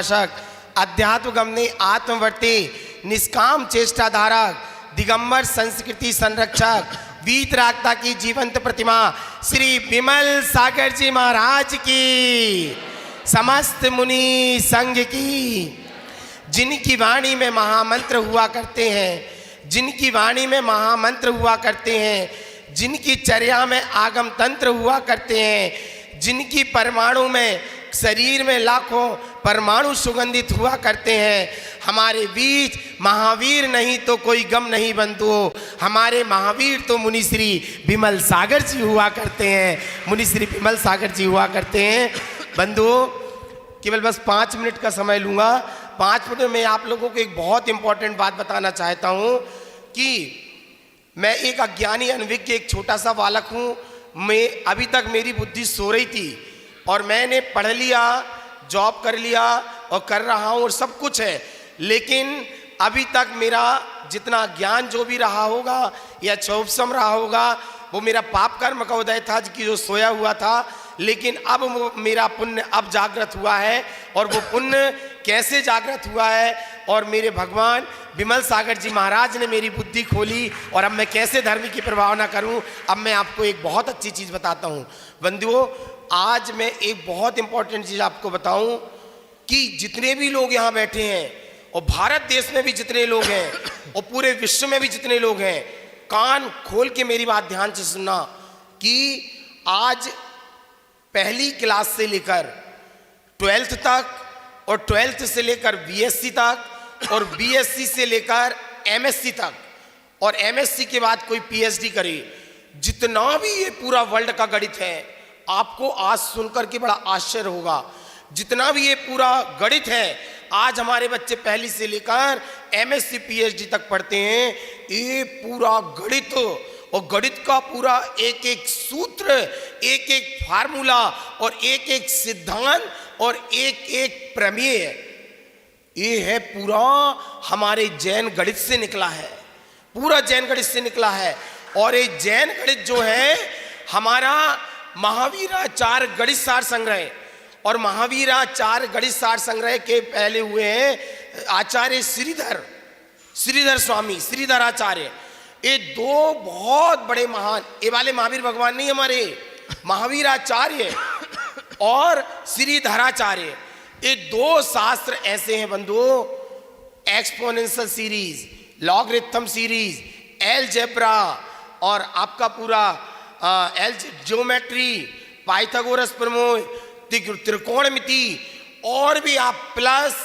अध्यात्म गमने आत्मवर्ते निष्काम चेष्टा धारक दिगंबर संस्कृति संरक्षक वीतरागता की जीवंत प्रतिमा श्री विमल सागर जी महाराज की, समस्त मुनि संघ की, जिनकी वाणी में महामंत्र हुआ करते हैं, जिनकी वाणी में महामंत्र हुआ करते हैं, जिनकी चर्या में आगम तंत्र हुआ करते हैं, जिनकी परमाणु में शरीर में लाखों परमाणु सुगंधित हुआ करते हैं। हमारे बीच महावीर नहीं तो कोई गम नहीं बंधुओं, हमारे महावीर तो मुनिश्री विमल सागर जी हुआ करते हैं, मुनिश्री विमल सागर जी हुआ करते हैं। बंधुओं, केवल बस 5 मिनट का समय लूँगा। 5 मिनट में आप लोगों को एक बहुत इंपॉर्टेंट बात बताना चाहता हूँ कि मैं एक अज्ञानी अनभिज्ञ एक छोटा सा बालक हूँ। मैं अभी तक मेरी बुद्धि सो रही थी और मैंने पढ़ लिया, जॉब कर लिया और कर रहा हूँ और सब कुछ है, लेकिन अभी तक मेरा जितना ज्ञान जो भी रहा होगा या चौपसम रहा होगा वो मेरा पाप कर्म का उदय था कि जो सोया हुआ था, लेकिन अब वो मेरा पुण्य अब जागृत हुआ है। और वो पुण्य कैसे जागृत हुआ है और मेरे भगवान विमल सागर जी महाराज ने मेरी बुद्धि खोली और अब मैं कैसे धर्म की प्रभावना करूं, अब मैं आपको एक बहुत अच्छी चीज़ बताता हूं। बंधुओं, आज मैं एक बहुत इंपॉर्टेंट चीज़ आपको बताऊं कि जितने भी लोग यहाँ बैठे हैं और भारत देश में भी जितने लोग हैं और पूरे विश्व में भी जितने लोग हैं, कान खोल के मेरी बात ध्यान से सुनना कि आज पहली क्लास से लेकर 12th तक और 12th से लेकर बीएससी तक और बीएससी से लेकर एमएससी तक और एमएससी के बाद कोई पीएचडी करे, जितना भी ये पूरा वर्ल्ड का गणित है, आपको आज सुनकर के बड़ा आश्चर्य होगा। जितना भी ये पूरा गणित है, आज हमारे बच्चे पहली से लेकर एमएससी पीएचडी तक पढ़ते हैं। ये पूरा गणित और गणित का पूरा एक एक सूत्र, एक एक फार्मूला और एक एक सिद्धांत और एक एक प्रमेय, ये है पूरा हमारे जैन गणित से निकला है, पूरा जैन गणित से निकला है। और ये जैन गणित जो है हमारा महावीराचार्य गणित सार संग्रह, और महावीराचार्य गणित सार संग्रह के पहले हुए हैं आचार्य श्रीधर स्वामी, श्रीधर आचार्य। ये 2 बहुत बड़े महान, ये वाले महावीर भगवान नहीं, हमारे महावीराचार्य और श्रीधराचार्य, ये 2 शास्त्र ऐसे हैं बंधुओं, exponential series, logarithm series, algebra और आपका पूरा ज्योमेट्री, पाइथागोरस प्रमेय, त्रिकोणमिति, और भी आप plus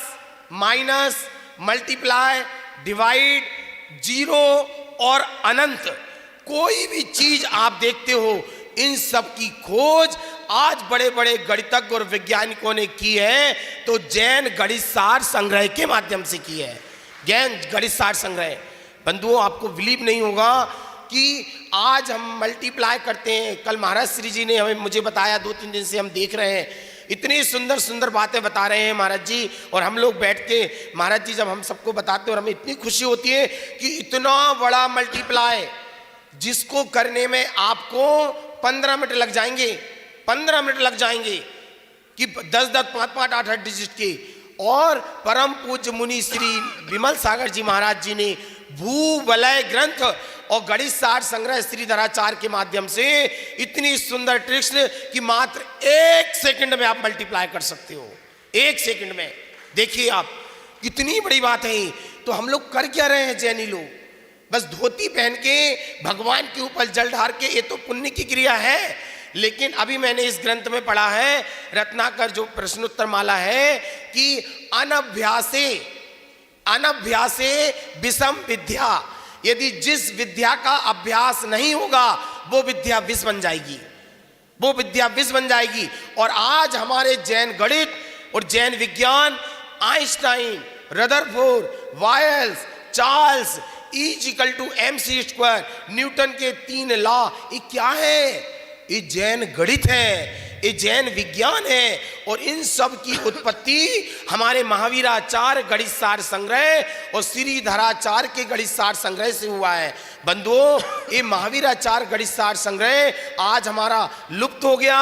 minus multiply divide zero और अनंत, कोई भी चीज आप देखते हो, इन सब की खोज आज बड़े बड़े गणितज्ञ और वैज्ञानिकों ने की है, तो जैन गणित सार संग्रह के माध्यम से की है, जैन गणित सार संग्रह। बंधुओं, आपको बिलीव नहीं होगा कि आज हम मल्टीप्लाई करते हैं। कल महाराज श्री जी ने मुझे बताया, 2-3 दिन से हम देख रहे हैं, इतनी सुंदर सुंदर बातें बता रहे हैं महाराज जी, और हम लोग बैठ के महाराज जी जब हम सबको बताते हैं और हमें इतनी खुशी होती है कि इतना बड़ा मल्टीप्लाई जिसको करने में आपको 15 मिनट लग जाएंगे, 15 मिनट लग जाएंगे कि 10-10, 5-5, 8-8 डिजिट के। और परम पूज्य मुनि श्री विमल सागर जी महाराज जी ने भूवलय ग्रंथ और गणित सार संग्रह श्रीधराचार्य के माध्यम से इतनी सुंदर ट्रिक्स कि मात्र 1 सेकंड में आप मल्टीप्लाई कर सकते हो, 1 सेकंड में। देखिए आप, कितनी बड़ी बात है। तो हम लोग कर क्या रहे हैं जैनी लोग? बस धोती पहन के भगवान के ऊपर जल ढार के, ये तो पुण्य की क्रिया है। लेकिन अभी मैंने इस ग्रंथ में पढ़ा है, रत्नाकर जो प्रश्नोत्तर माला है, कि अनभ्यासे विषम विद्या, यदि जिस विद्या का अभ्यास नहीं होगा वो विद्या विष बन जाएगी, वो विद्या विष बन जाएगी। और आज हमारे जैन गणित और जैन विज्ञान, Einstein, Rutherford, vials, Charles, E=mc², Newton के 3 लॉ, ये क्या है? ये जैन गणित है, ये जैन विज्ञान है और इन सब की उत्पत्ति हमारे महावीराचार्य गणित सार संग्रह और श्रीधराचार्य के गणित सार संग्रह से हुआ है। बंधुओं, ये महावीराचार्य गणित सार संग्रह आज हमारा लुप्त हो गया,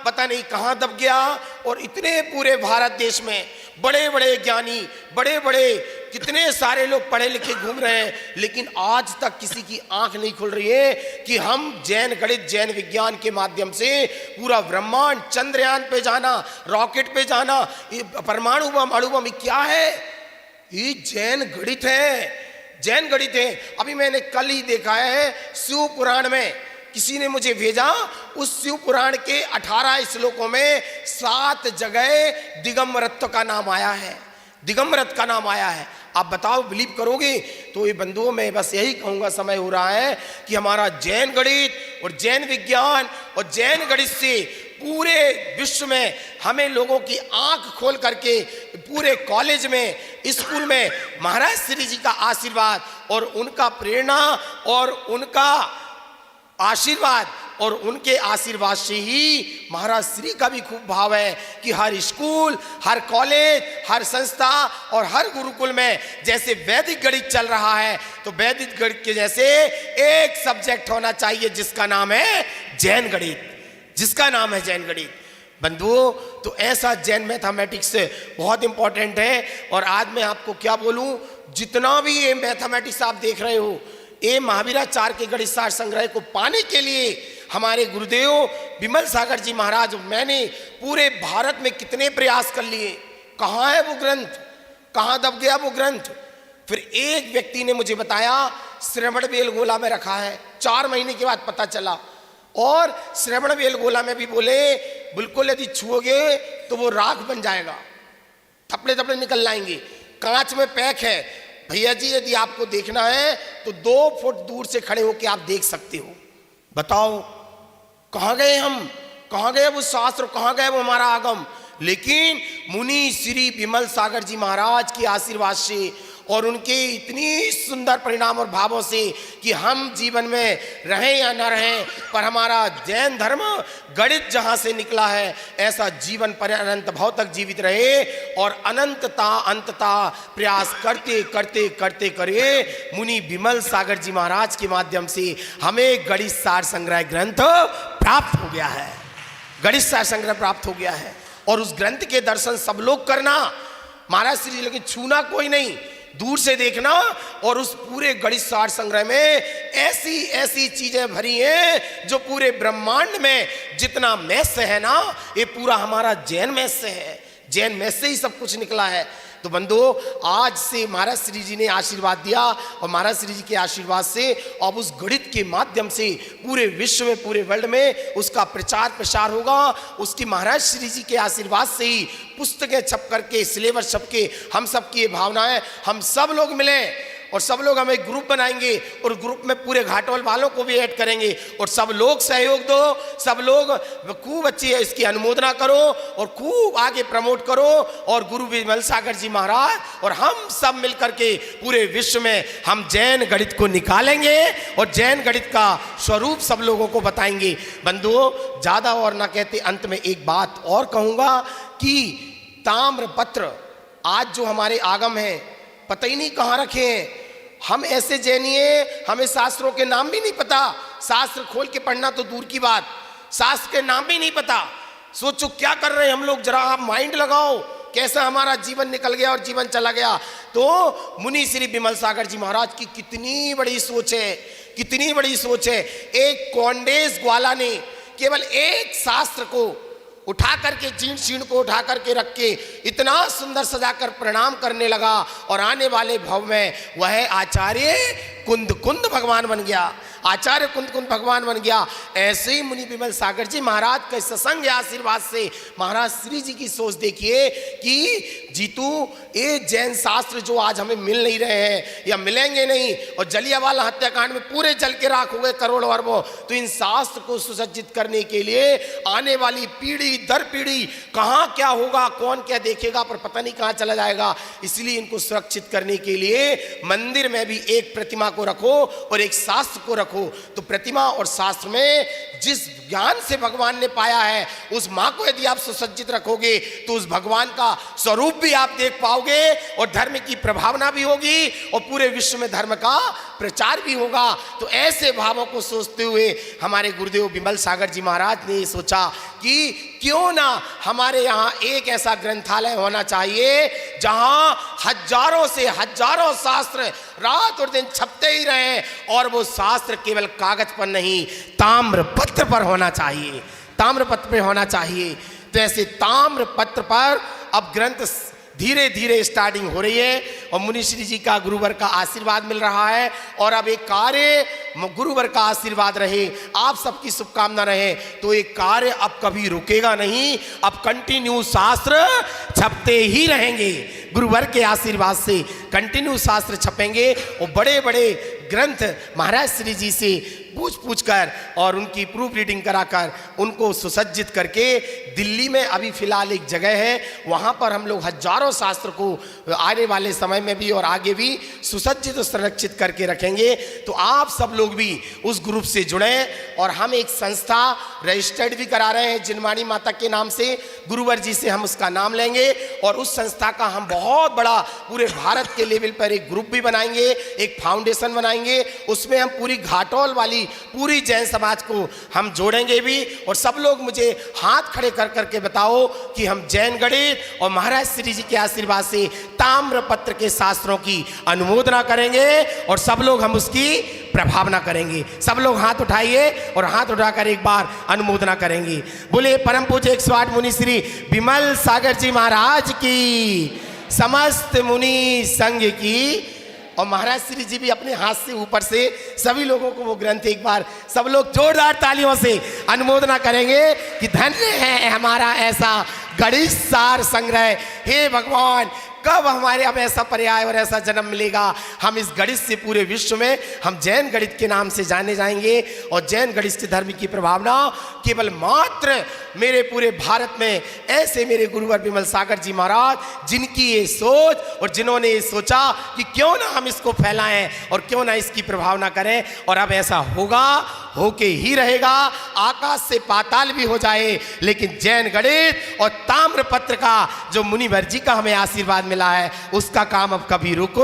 पता नहीं कहाँ दब गया। और इतने पूरे भारत देश में बड़े बड़े ज्ञानी, बड़े बड़े कितने सारे लोग पढ़े लिखे घूम रहे हैं, लेकिन आज तक किसी की आंख नहीं खुल रही है कि हम जैन गणित, जैन विज्ञान के माध्यम से पूरा ब्रह्मांड, चंद्रयान पे जाना, रॉकेट पे जाना, ये परमाणु बम, अणु बम, क्या है? ये जैन गणित है, जैन गणित है। अभी मैंने कल ही देखा है शिव पुराण में, किसी ने मुझे भेजा, उस शिव पुराण के 18 श्लोकों में 7 जगह दिगंबरत्व का नाम आया है, दिगंबरत्व का नाम आया है। आप बताओ, बिलीव करोगे? तो ये बंधुओं, मैं बस यही कहूँगा, समय हो रहा है कि हमारा जैन गणित और जैन विज्ञान और जैन गणित से पूरे विश्व में हमें लोगों की आंख खोल करके पूरे कॉलेज में, स्कूल में महाराज श्री जी का आशीर्वाद और उनका प्रेरणा और उनका आशीर्वाद और उनके आशीर्वाद से ही महाराज श्री का भी खूब भाव है कि हर स्कूल, हर कॉलेज, हर संस्था और हर गुरुकुल में जैसे वैदिक गणित चल रहा है, तो वैदिक गणित के जैसे एक सब्जेक्ट होना चाहिए जिसका नाम है जैन गणित, जिसका नाम है जैन गणित। बंधुओं, तो ऐसा जैन मैथमेटिक्स बहुत इंपॉर्टेंट है। और आज मैं आपको क्या बोलूं, जितना भी ये मैथमेटिक्स आप देख रहे हो, ये महावीराचार्य के गणित सार संग्रह को पाने के लिए हमारे गुरुदेव विमल सागर जी महाराज, मैंने पूरे भारत में कितने प्रयास कर लिए, कहाँ है वो ग्रंथ, कहाँ दब गया वो ग्रंथ। फिर एक व्यक्ति ने मुझे बताया श्रवण बेलगोला में रखा है, 4 महीने के बाद पता चला। और श्रवण बेलगोला में भी बोले बिल्कुल यदि छुओगे तो वो राख बन जाएगा, थपड़े थपड़े निकल जाएंगे, कांच में पैक है। भैया जी, यदि आपको देखना है तो 2 फुट दूर से खड़े होकर आप देख सकते हो। बताओ कहाँ गए हम, कहाँ गए वो शास्त्र, कहाँ गए वो हमारा आगम। लेकिन मुनि श्री विमल सागर जी महाराज के आशीर्वाद से और उनके इतनी सुंदर परिणाम और भावों से कि हम जीवन में रहें या न रहें, पर हमारा जैन धर्म गणित जहाँ से निकला है ऐसा जीवन पर अनंत भाव तक जीवित रहे और अनंतता अंतता प्रयास करते करते करते करे मुनि विमल सागर जी महाराज के माध्यम से हमें गणित सार संग्रह ग्रंथ प्राप्त हो गया है, गणित सार संग्रह प्राप्त हो गया है। और उस ग्रंथ के दर्शन सब लोग करना, महाराज श्री जी, लेकिन छूना कोई नहीं, दूर से देखना। और उस पूरे गणित सार संग्रह में ऐसी ऐसी चीजें भरी हैं जो पूरे ब्रह्मांड में जितना मैथ है ना, ये पूरा हमारा जैन मैथ से है, जैन मैथ से ही सब कुछ निकला है। तो बंधुओं, आज से महाराज श्री जी ने आशीर्वाद दिया और महाराज श्री जी के आशीर्वाद से अब उस गणित के माध्यम से पूरे विश्व में, पूरे वर्ल्ड में उसका प्रचार प्रसार होगा। उसकी महाराज श्री जी के आशीर्वाद से ही पुस्तकें छप करके, सिलेबस छप के, हम सब की ये भावना है हम सब लोग मिलें और सब लोग हम एक ग्रुप बनाएंगे और ग्रुप में पूरे घाटोल वालों को भी ऐड करेंगे और सब लोग सहयोग दो, सब लोग खूब अच्छी है इसकी अनुमोदना करो और खूब आगे प्रमोट करो। और गुरु विमल सागर जी महाराज और हम सब मिलकर के पूरे विश्व में हम जैन गणित को निकालेंगे और जैन गणित का स्वरूप सब लोगों को बताएंगे। बंधुओं, ज़्यादा और ना कहते अंत में एक बात और कहूँगा कि ताम्रपत्र आज जो हमारे आगम हैं पता ही नहीं कहाँ रखे हैं। हम ऐसे जैनी हैं, हमें शास्त्रों के नाम भी नहीं पता, शास्त्र खोल के पढ़ना तो दूर की बात, शास्त्र के नाम भी नहीं पता। सोचो क्या कर रहे हैं हम लोग, जरा आप माइंड लगाओ कैसा हमारा जीवन निकल गया और जीवन चला गया। तो मुनि श्री विमल सागर जी महाराज की कितनी बड़ी सोच है, कितनी बड़ी सोच है। एक कोंडेस ग्वाला ने केवल एक शास्त्र को उठा करके, चीण चीण को उठा करके रख के इतना सुंदर सजाकर प्रणाम करने लगा और आने वाले भव में वह आचार्य कुंद कुंद भगवान बन गया, आचार्य कुंद कुंद भगवान बन गया। ऐसे ही मुनि विमल सागर जी महाराज के सत्संग आशीर्वाद से महाराज श्री जी की सोच देखिए कि जीतू, ये जैन शास्त्र जो आज हमें मिल नहीं रहे हैं या मिलेंगे नहीं, और जलियांवाला हत्याकांड में पूरे जल के राख हुए करोड़ों अरबों, तो इन शास्त्र को सुसज्जित करने के लिए आने वाली पीढ़ी दर पीढ़ी कहाँ क्या होगा, कौन क्या देखेगा, पर पता नहीं कहाँ चला जाएगा। इसलिए इनको सुरक्षित करने के लिए मंदिर में भी एक प्रतिमा को रखो और एक शास्त्र को रखो रखो तो प्रतिमा और शास्त्र में जिस ज्ञान से भगवान ने पाया है उस माँ को यदि आप सुसज्जित रखोगे तो उस भगवान का स्वरूप भी आप देख पाओगे और धर्म की प्रभावना भी होगी और पूरे विश्व में धर्म का प्रचार भी होगा। तो ऐसे भावों को सोचते हुए हमारे गुरुदेव विमल सागर जी महाराज ने सोचा कि क्यों ना हमारे यहाँ एक ऐसा ग्रंथालय होना चाहिए जहाँ हजारों से हजारों शास्त्र रात और दिन छपते ही रहे और वो शास्त्र केवल कागज पर नहीं ताम्रपत्र पर होना चाहिए, ताम्रपत्र पर होना चाहिए। तो ऐसे ताम्रपत्र पर अब ग्रंथ धीरे धीरे स्टार्टिंग हो रही है और मुनिश्री जी का गुरुवर का आशीर्वाद मिल रहा है और अब एक कार्य गुरुवर का आशीर्वाद रहे, आप सबकी शुभकामना रहे तो एक कार्य अब कभी रुकेगा नहीं, अब कंटिन्यू शास्त्र छपते ही रहेंगे। गुरुवर के आशीर्वाद से कंटिन्यू शास्त्र छपेंगे और बड़े बड़े ग्रंथ महाराज श्री जी से पूछ कर और उनकी प्रूफ रीडिंग कराकर उनको सुसज्जित करके दिल्ली में अभी फिलहाल एक जगह है वहाँ पर हम लोग हजारों शास्त्र को आने वाले समय में भी और आगे भी सुसज्जित और संरक्षित करके रखेंगे। तो आप सब लोग भी उस ग्रुप से जुड़ें और हम एक संस्था रजिस्टर्ड भी करा रहे हैं जिनवाणी माता के नाम से, गुरुवर जी से हम उसका नाम लेंगे और उस संस्था का हम बहुत बड़ा पूरे भारत के लेवल पर एक ग्रुप भी बनाएंगे, एक फाउंडेशन बनाएंगे, उसमें हम पूरी घाटोल वाली पूरी जैन समाज को हम जोड़ेंगे भी। और सब लोग मुझे हाथ खड़े कर करके बताओ कि हम जैन गणित और महाराज श्री जी के आशीर्वाद से ताम्रपत्र के शास्त्रों की अनुमोदना करेंगे और सब लोग हम उसकी प्रभावना करेंगे। सब लोग हाथ उठाइए और हाथ उठाकर एक बार अनुमोदना करेंगे। बोले परम पूज्य 108 मुनि श्री विमल सागर जी महाराज की, समस्त मुनि संघ की। और महाराज श्री जी भी अपने हाथ से ऊपर से सभी लोगों को वो ग्रंथ एक बार सब लोग जोरदार तालियों से अनुमोदना करेंगे कि धन्य है हमारा ऐसा गणित सार संग्रह। हे भगवान, कब हमारे अब ऐसा पर्याय और ऐसा जन्म मिलेगा, हम इस गणित से पूरे विश्व में हम जैन गणित के नाम से जाने जाएंगे और जैन गणित धर्म की प्रभावना केवल मात्र मेरे पूरे भारत में ऐसे मेरे गुरुवर विमल सागर जी महाराज जिनकी ये सोच और जिन्होंने ये सोचा कि क्यों ना हम इसको फैलाएं और क्यों ना इसकी प्रभावना करें। और अब ऐसा होगा, होके ही रहेगा, आकाश से पाताल भी हो जाए लेकिन जैन गणित और ताम्रपत्र का जो मुनिवर जी का हमें आशीर्वाद मिला है उसका काम अब कभी रुक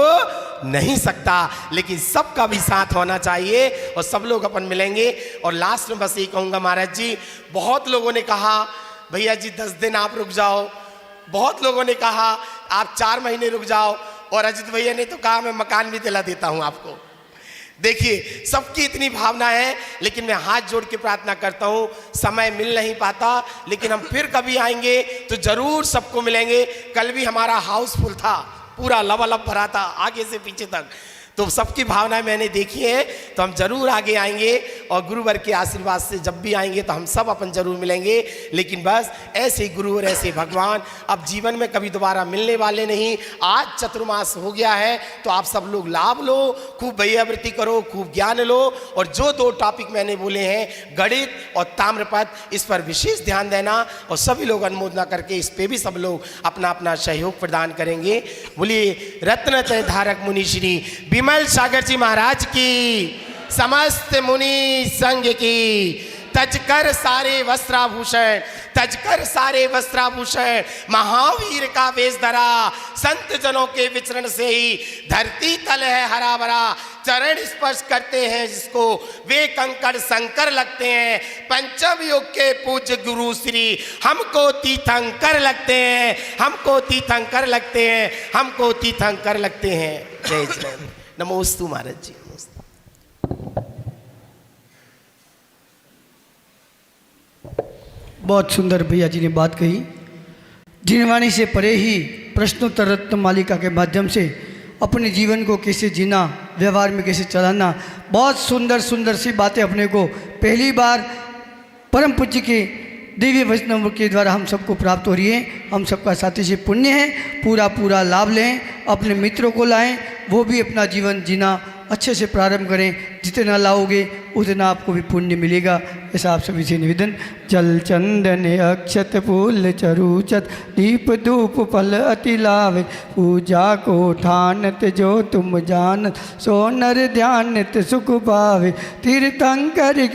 नहीं सकता। लेकिन सबका भी साथ होना चाहिए और सब लोग अपन मिलेंगे। और लास्ट में बस ये कहूँगा महाराज जी, बहुत लोगों ने कहा भैया जी 10 दिन आप रुक जाओ, बहुत लोगों ने कहा आप 4 महीने रुक जाओ और अजित भैया ने तो कहा मैं मकान भी दिला देता हूँ आपको। देखिए सबकी इतनी भावना है लेकिन मैं हाथ जोड़ के प्रार्थना करता हूँ, समय मिल नहीं पाता लेकिन हम फिर कभी आएंगे तो जरूर सबको मिलेंगे। कल भी हमारा हाउसफुल था, पूरा लबालब भरा था आगे से पीछे तक, तो सबकी भावनाएं मैंने देखी है। तो हम जरूर आगे आएंगे और गुरुवर के आशीर्वाद से जब भी आएंगे तो हम सब अपन जरूर मिलेंगे। लेकिन बस ऐसे गुरुवर ऐसे भगवान अब जीवन में कभी दोबारा मिलने वाले नहीं। आज चतुर्मास हो गया है तो आप सब लोग लाभ लो, खूब भैयावृत्ति करो, खूब ज्ञान लो। और जो 2 टॉपिक मैंने बोले हैं गणित और ताम्रपत्र, इस पर विशेष ध्यान देना और सभी लोग अनुमोदना करके इस पे भी सब लोग अपना अपना सहयोग प्रदान करेंगे। बोलिए रत्न धारक मुनि श्री विमल सागर जी महाराज की, समस्त मुनि संघ की। तजकर सारे वस्त्राभूषण, तजकर सारे वस्त्राभूषण, महावीर का वेश धरा, संत जनों के विचरण से ही धरती तल है हरा भरा। चरण स्पर्श करते हैं जिसको वे कंकड़ संकर लगते हैं। पंचम युग के पूज्य गुरु श्री हमको तीर्थंकर लगते हैं, हमको तीर्थंकर लगते हैं, हमको तीर्थंकर लगते हैं। जय जय नमोस्तु महाराज जी। बहुत सुंदर भैया जी ने बात कही। जिनवाणी से परे ही प्रश्नोत्तर रत्न मालिका के माध्यम से अपने जीवन को कैसे जीना, व्यवहार में कैसे चलाना, बहुत सुंदर सुंदर सी बातें अपने को पहली बार परम पूज्य के दिव्य वचनों के द्वारा हम सबको प्राप्त हो रही है। हम सबका साथी से पुण्य है, पूरा पूरा लाभ लें, अपने मित्रों को लाएं, वो भी अपना जीवन जीना अच्छे से प्रारंभ करें। जितना लाओगे उतना आपको भी पुण्य मिलेगा। ऐसा आप सभी से निवेदन। जल चंदन अक्षत फूल चरुचत दीप धूप फल अति लावे, पूजा को ठानत जो तुम जानत, सो नर ध्यानत सुख पावे। तीर्थंकर